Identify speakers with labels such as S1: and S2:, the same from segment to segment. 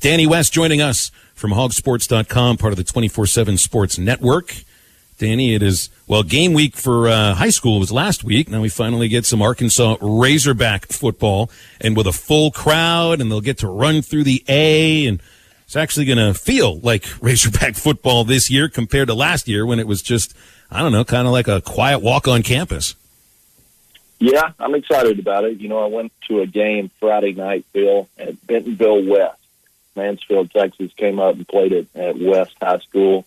S1: Danny West joining us from HawgSports.com, part of the 24/7 Sports Network. Danny, it is, well, game week for high school was last week. Now we finally get some Arkansas Razorback football, and with a full crowd, and they'll get to run through the A, and it's actually going to feel like Razorback football this year compared to last year when it was just, I don't know, kind of like a quiet walk on campus.
S2: Yeah, I'm excited about it. You know, I went to a game Friday night, Bill, at Bentonville West. Mansfield, Texas came up and played it at West High School.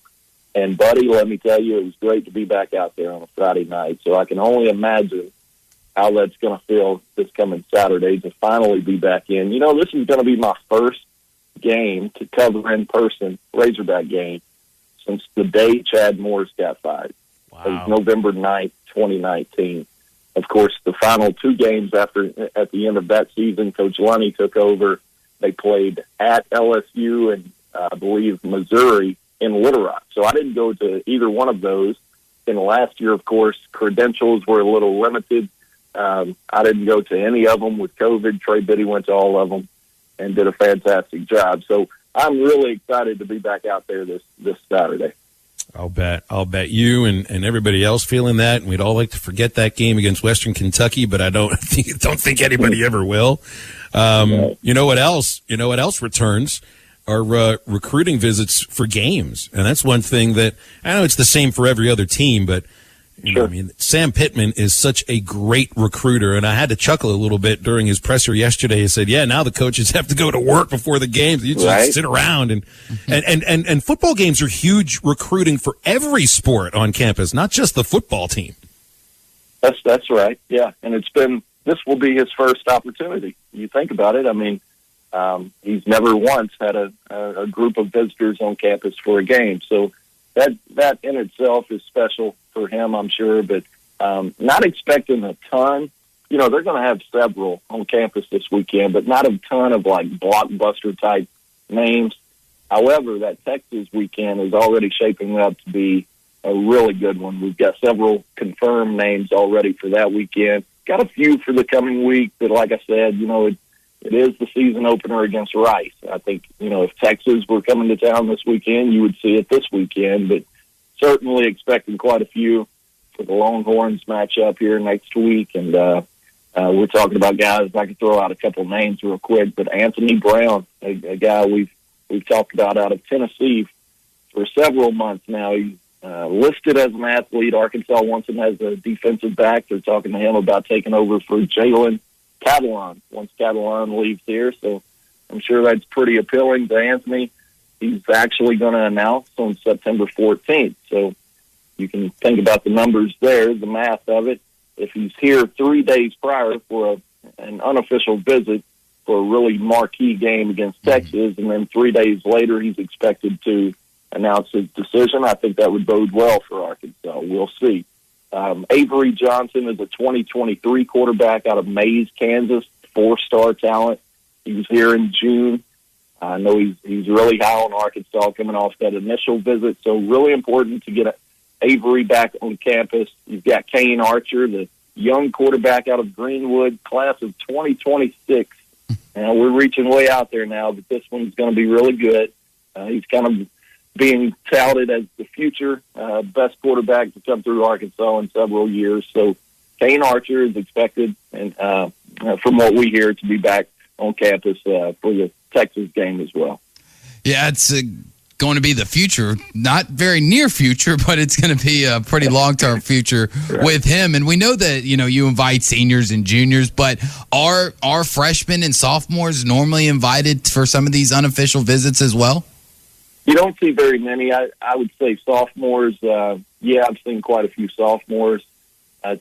S2: And, buddy, let me tell you, it was great to be back out there on a Friday night. So I can only imagine how that's going to feel this coming Saturday to finally be back in. You know, this is going to be my first game to cover in person, Razorback game, since the day Chad Morris got fired.
S1: Wow.
S2: It was November 9th, 2019. Of course, the final two games at the end of that season, Coach Lunny took over. They played at LSU and I believe Missouri in Little Rock. So I didn't go to either one of those. And last year, of course, credentials were a little limited. I didn't go to any of them with COVID. Trey Biddy went to all of them and did a fantastic job. So I'm really excited to be back out there this Saturday.
S1: I'll bet you and everybody else feeling that, and we'd all like to forget that game against Western Kentucky, but I don't think anybody ever will. You know what else? You know what else returns? Are recruiting visits for games, and that's one thing that I know it's the same for every other team, but you know, I mean, Sam Pittman is such a great recruiter, and I had to chuckle a little bit during his presser yesterday. He said, "Yeah, now the coaches have to go to work before the games. You just sit around." And football games are huge recruiting for every sport on campus, not just the football team.
S2: That's right. Yeah, and this will be his first opportunity. You think about it. I mean, he's never once had a group of visitors on campus for a game, so that in itself is special for him, I'm sure, but not expecting a ton. You know, they're going to have several on campus this weekend, but not a ton of, like, blockbuster-type names. However, that Texas weekend is already shaping up to be a really good one. We've got several confirmed names already for that weekend. Got a few for the coming week, but like I said, you know, it is the season opener against Rice. I think, you know, if Texas were coming to town this weekend, you would see it this weekend, but certainly expecting quite a few for the Longhorns matchup here next week. And we're talking about guys, I could throw out a couple names real quick, but Anthony Brown, a guy we've talked about out of Tennessee for several months now. He's listed as an athlete. Arkansas wants him as a defensive back. They're talking to him about taking over for Jalen Catalon once Catalon leaves here, so I'm sure that's pretty appealing to Anthony. He's actually going to announce on September 14th, so you can think about the numbers there, the math of it. If he's here 3 days prior for an unofficial visit for a really marquee game against Texas, and then 3 days later he's expected to announce his decision, I think that would bode well for Arkansas. We'll see. Avery Johnson is a 2023 quarterback out of Mays, Kansas, 4-star talent. He was here in June. I know he's really high on Arkansas coming off that initial visit, so really important to get Avery back on campus. You've got Kane Archer, the young quarterback out of Greenwood, class of 2026. Now, we're reaching way out there now, but this one's going to be really good. He's kind of being touted as the future best quarterback to come through Arkansas in several years. So Kane Archer is expected, and from what we hear, to be back on campus for the Texas game as well.
S3: Yeah, it's going to be the future, not very near future, but it's going to be a pretty long-term future with him. And we know that, you know, you invite seniors and juniors, but are freshmen and sophomores normally invited for some of these unofficial visits as well?
S2: You don't see very many. I would say sophomores, I've seen quite a few sophomores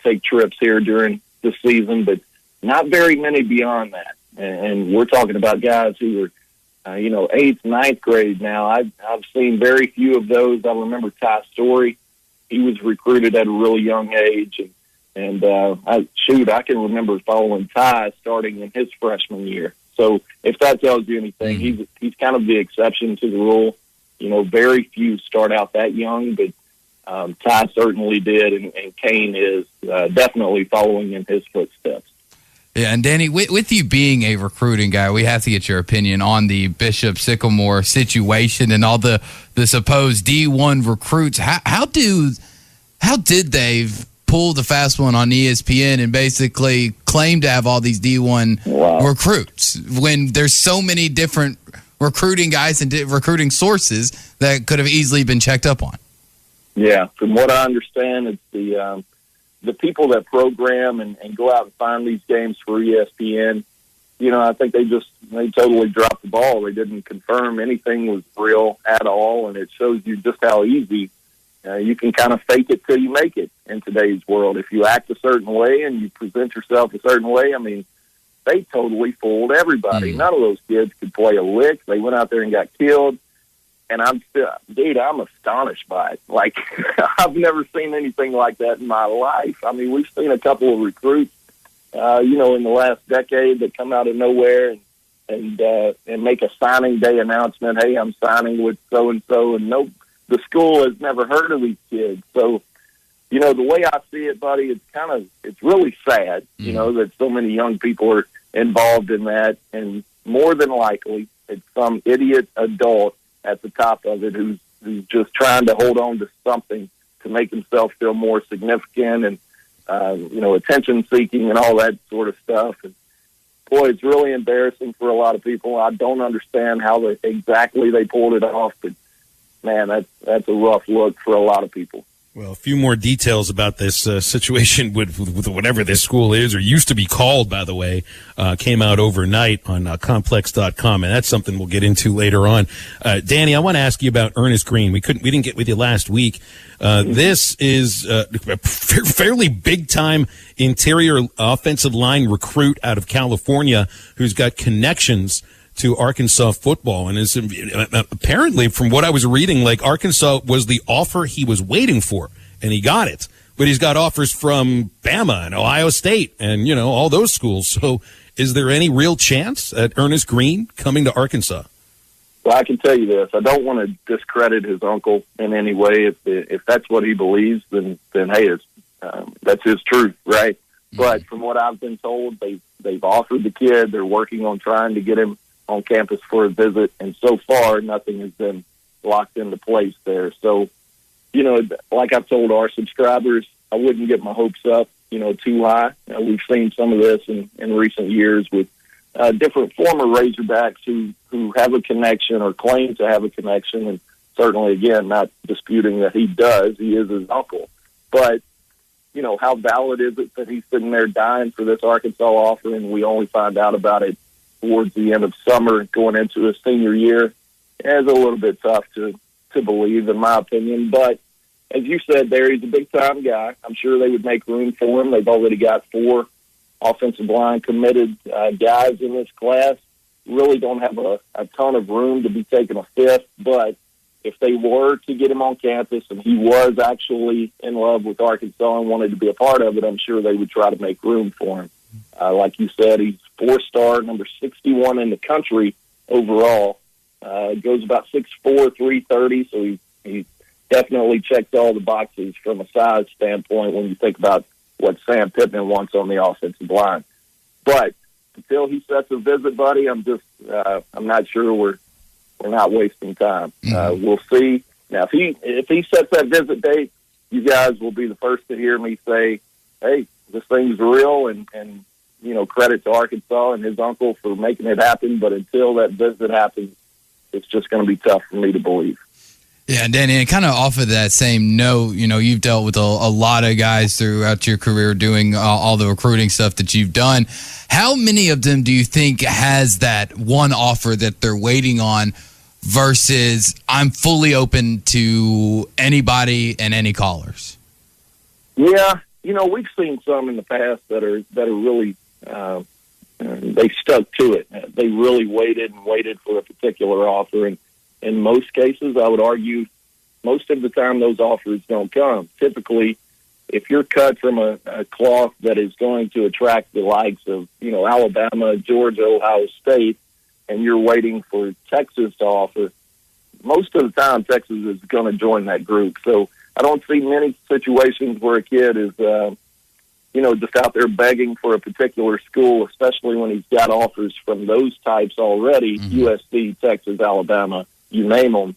S2: take trips here during the season, but not very many beyond that. And we're talking about guys who are, 8th, 9th grade now. I've seen very few of those. I remember Ty Story. He was recruited at a really young age. And I can remember following Ty starting in his freshman year. So if that tells you anything, he's kind of the exception to the rule. You know, very few start out that young, but Ty certainly did, and Kane is definitely following in his footsteps.
S3: Yeah, and Danny, with you being a recruiting guy, we have to get your opinion on the Bishop Sycamore situation and all the supposed D1 recruits. How did they pull the fast one on ESPN and basically claim to have all these D1 recruits when there's so many different recruiting guys and recruiting sources that could have easily been checked up on?
S2: Yeah, from what I understand, it's the people that program and go out and find these games for ESPN. I think they totally dropped the ball. They didn't confirm anything was real at all, and it shows you just how easy you can kind of fake it till you make it in today's world. If you act a certain way and you present yourself a certain way, I mean, they totally fooled everybody. None of those kids could play a lick. They went out there and got killed. And I'm astonished by it. Like, I've never seen anything like that in my life. I mean, we've seen a couple of recruits, in the last decade that come out of nowhere and make a signing day announcement. Hey, I'm signing with so-and-so. And no, the school has never heard of these kids. So, the way I see it, buddy, it's really sad, that so many young people are involved in that. And more than likely, it's some idiot adult at the top of it who's just trying to hold on to something to make himself feel more significant and, attention seeking and all that sort of stuff. And boy, it's really embarrassing for a lot of people. I don't understand how exactly they pulled it off, but man, that's a rough look for a lot of people.
S1: Well, a few more details about this situation with whatever this school is, or used to be called, by the way, came out overnight on complex.com, and that's something we'll get into later on. Danny, I want to ask you about Ernest Green. We didn't get with you last week. This is a fairly big-time interior offensive line recruit out of California who's got connections to Arkansas football, and is apparently, from what I was reading, like Arkansas was the offer he was waiting for, and he got it. But he's got offers from Bama and Ohio State and, all those schools. So is there any real chance at Ernest Green coming to Arkansas?
S2: Well, I can tell you this. I don't want to discredit his uncle in any way. If that's what he believes, then hey, that's his truth, right? Mm-hmm. But from what I've been told, they've offered the kid. They're working on trying to get him on campus for a visit, and so far nothing has been locked into place there. So, like I've told our subscribers, I wouldn't get my hopes up, too high. We've seen some of this in recent years with different former Razorbacks who have a connection or claim to have a connection, and certainly, again, not disputing that he does. He is his uncle. But, how valid is it that he's sitting there dying for this Arkansas offer, and we only find out about it towards the end of summer going into his senior year? It's a little bit tough to believe, in my opinion. But as you said there, he's a big-time guy. I'm sure they would make room for him. They've already got 4 offensive line committed guys in this class. Really don't have a ton of room to be taking a 5th, but if they were to get him on campus and he was actually in love with Arkansas and wanted to be a part of it, I'm sure they would try to make room for him. Like you said, he's 4-star, number 61 in the country overall. Goes about 6'4", 330, so he definitely checks all the boxes from a size standpoint when you think about what Sam Pittman wants on the offensive line. But until he sets a visit, buddy, I'm not sure we're not wasting time. We'll see. Now, if he sets that visit date, you guys will be the first to hear me say, hey, this thing's real, and credit to Arkansas and his uncle for making it happen. But until that visit happens, it's just going to be tough for me to believe.
S3: Yeah, Danny, and kind of off of that same note, you've dealt with a lot of guys throughout your career doing all the recruiting stuff that you've done. How many of them do you think has that one offer that they're waiting on versus I'm fully open to anybody and any callers?
S2: Yeah, we've seen some in the past that are really they stuck to it. They really waited for a particular offer, and in most cases, I would argue most of the time those offers don't come. Typically, if you're cut from a cloth that is going to attract the likes of, Alabama, Georgia, Ohio State, and you're waiting for Texas to offer, most of the time Texas is going to join that group. So I don't see many situations where a kid is, just out there begging for a particular school, especially when he's got offers from those types already, USC, Texas, Alabama, you name them.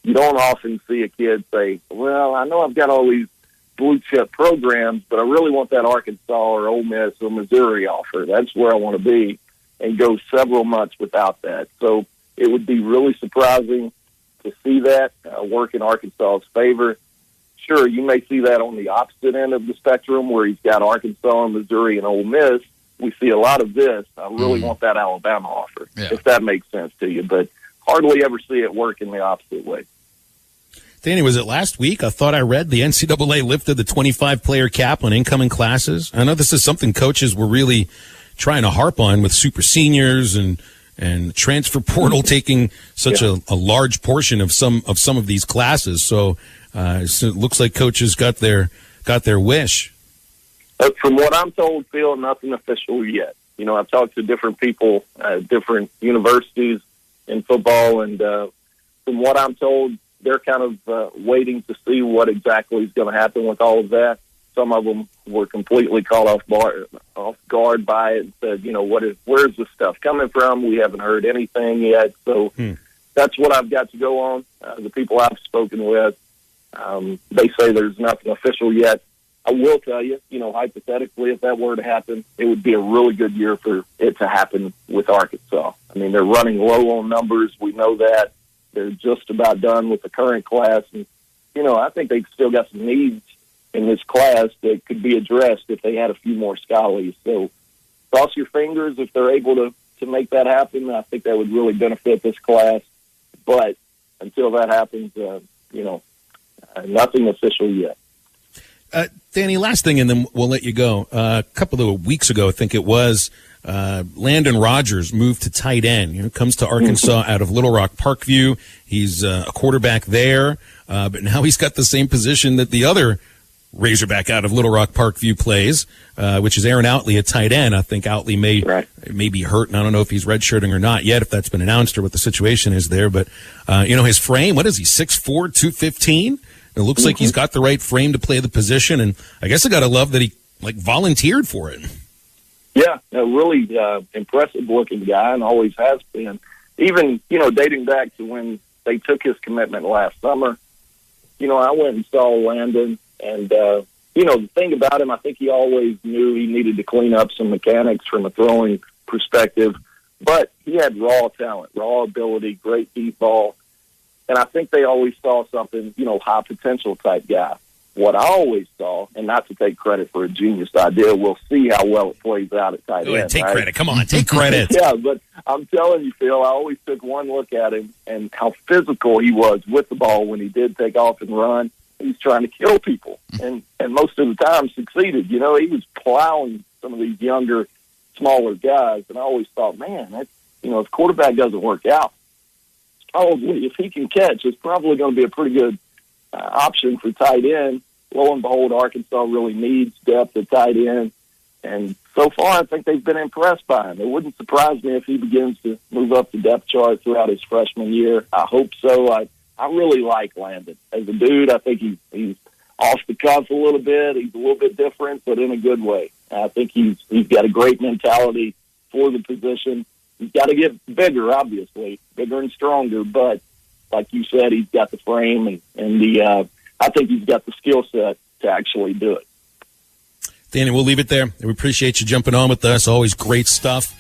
S2: You don't often see a kid say, well, I know I've got all these blue chip programs, but I really want that Arkansas or Ole Miss or Missouri offer. That's where I want to be, and go several months without that. So it would be really surprising to see that work in Arkansas's favor. Sure, you may see that on the opposite end of the spectrum where he's got Arkansas, Missouri, and Ole Miss. We see a lot of this. I really want that Alabama offer, if that makes sense to you, but hardly ever see it work in the opposite way.
S1: Danny, was it last week? I thought I read the NCAA lifted the 25-player cap on incoming classes. I know this is something coaches were really trying to harp on with super seniors and transfer portal taking such a large portion of some of these classes. So it looks like coaches got their wish.
S2: From what I'm told, Phil, nothing official yet. I've talked to different people, different universities in football, and from what I'm told, they're kind of waiting to see what exactly is going to happen with all of that. Some of them were completely caught off guard by it and said, where's this stuff coming from? We haven't heard anything yet. So that's what I've got to go on. The people I've spoken with, they say there's nothing official yet. I will tell you, hypothetically, if that were to happen, it would be a really good year for it to happen with Arkansas. I mean, they're running low on numbers. We know that. They're just about done with the current class. And, I think they've still got some needs in this class that could be addressed if they had a few more scholars. So cross your fingers if they're able to make that happen. I think that would really benefit this class. But until that happens, nothing official yet.
S1: Danny, last thing, and then we'll let you go. A couple of weeks ago, I think it was, Landon Rogers moved to tight end. Comes to Arkansas out of Little Rock Parkview. He's a quarterback there, but now he's got the same position that the other Razorback out of Little Rock Parkview plays, which is Aaron Outley at tight end. I think Outley may be hurt, and I don't know if he's redshirting or not yet, if that's been announced or what the situation is there. But, his frame, what is he, 6'4", 215? It looks like he's got the right frame to play the position, and I guess I got to love that he volunteered for it.
S2: Yeah, a really impressive-looking guy, and always has been. Even, dating back to when they took his commitment last summer, I went and saw Landon, and, the thing about him, I think he always knew he needed to clean up some mechanics from a throwing perspective, but he had raw talent, raw ability, great deep ball, and I think they always saw something, high potential type guy. What I always saw, and not to take credit for a genius idea, we'll see how well it plays out at tight end.
S1: Take credit. Come on, take credit.
S2: Yeah, but I'm telling you, Phil, I always took one look at him and how physical he was with the ball when he did take off and run. He's trying to kill people, and most of the time succeeded. He was plowing some of these younger, smaller guys, and I always thought, man, that's, if quarterback doesn't work out, probably, if he can catch, it's probably going to be a pretty good option for tight end. Lo and behold, Arkansas really needs depth at tight end. And so far, I think they've been impressed by him. It wouldn't surprise me if he begins to move up the depth chart throughout his freshman year. I hope so. I really like Landon. As a dude, I think he's off the cuff a little bit. He's a little bit different, but in a good way. I think he's got a great mentality for the position. He's got to get bigger, obviously, bigger and stronger. But like you said, he's got the frame and I think he's got the skill set to actually do it.
S1: Danny, we'll leave it there. We appreciate you jumping on with us. Always great stuff.